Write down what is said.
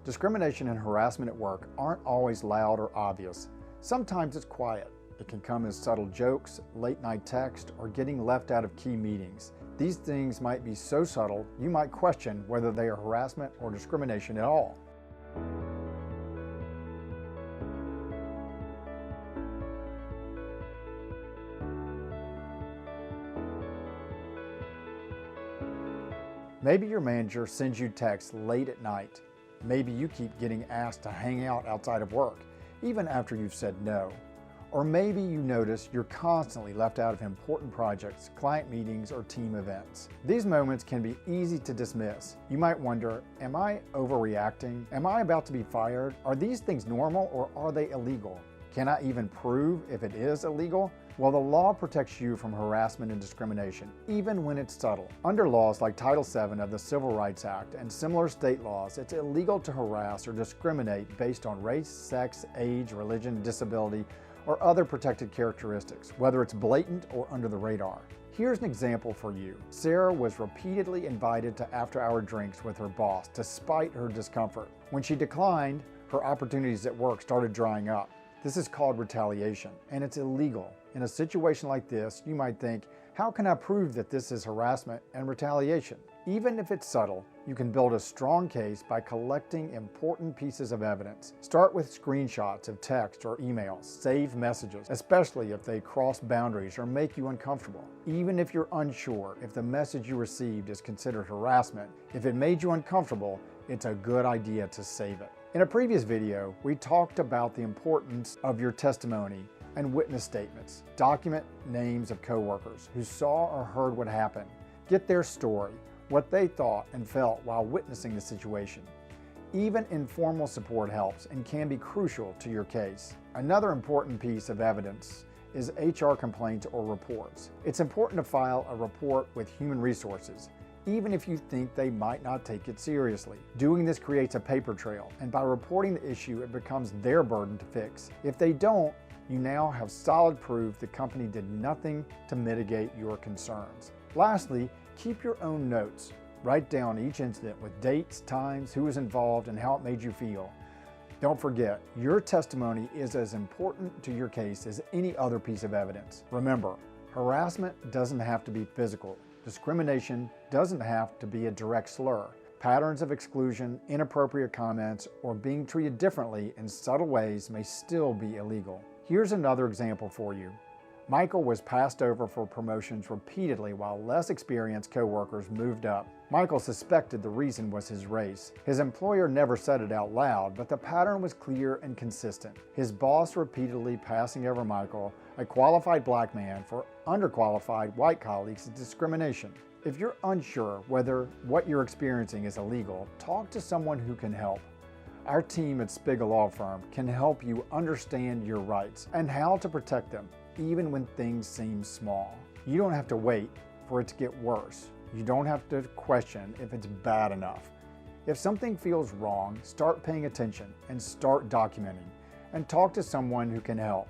Discrimination and harassment at work aren't always loud or obvious. Sometimes it's quiet. It can come as subtle jokes, late-night text, or getting left out of key meetings. These things might be so subtle, you might question whether they are harassment or discrimination at all. Maybe your manager sends you texts late at night. Maybe you keep getting asked to hang out outside of work, even after you've said no. Or maybe you notice you're constantly left out of important projects, client meetings, or team events. These moments can be easy to dismiss. You might wonder, am I overreacting? Am I about to be fired? Are these things normal or are they illegal? Can I even prove if it is illegal? Well, the law protects you from harassment and discrimination, even when it's subtle. Under laws like Title VII of the Civil Rights Act and similar state laws, it's illegal to harass or discriminate based on race, sex, age, religion, disability, or other protected characteristics, whether it's blatant or under the radar. Here's an example for you. Sarah was repeatedly invited to after-hour drinks with her boss despite her discomfort. When she declined, her opportunities at work started drying up. This is called retaliation, and it's illegal. In a situation like this, you might think, how can I prove that this is harassment and retaliation? Even if it's subtle, you can build a strong case by collecting important pieces of evidence. Start with screenshots of text or emails, save messages, especially if they cross boundaries or make you uncomfortable. Even if you're unsure if the message you received is considered harassment, if it made you uncomfortable, it's a good idea to save it. In a previous video, we talked about the importance of your testimony and witness statements. Document names of coworkers who saw or heard what happened. Get their story, what they thought and felt while witnessing the situation. Even informal support helps and can be crucial to your case. Another important piece of evidence is HR complaints or reports. It's important to file a report with Human Resources, even if you think they might not take it seriously. Doing this creates a paper trail, and by reporting the issue, it becomes their burden to fix. If they don't, you now have solid proof the company did nothing to mitigate your concerns. Lastly, keep your own notes. Write down each incident with dates, times, who was involved, and how it made you feel. Don't forget, your testimony is as important to your case as any other piece of evidence. Remember, harassment doesn't have to be physical. Discrimination doesn't have to be a direct slur. Patterns of exclusion, inappropriate comments, or being treated differently in subtle ways may still be illegal. Here's another example for you. Michael was passed over for promotions repeatedly while less experienced coworkers moved up. Michael suspected the reason was his race. His employer never said it out loud, but the pattern was clear and consistent. His boss repeatedly passing over Michael, a qualified black man, for underqualified white colleagues is discrimination. If you're unsure whether what you're experiencing is illegal, talk to someone who can help. Our team at Spiggle Law Firm can help you understand your rights and how to protect them, even when things seem small. You don't have to wait for it to get worse. You don't have to question if it's bad enough. If something feels wrong, start paying attention and start documenting, and talk to someone who can help.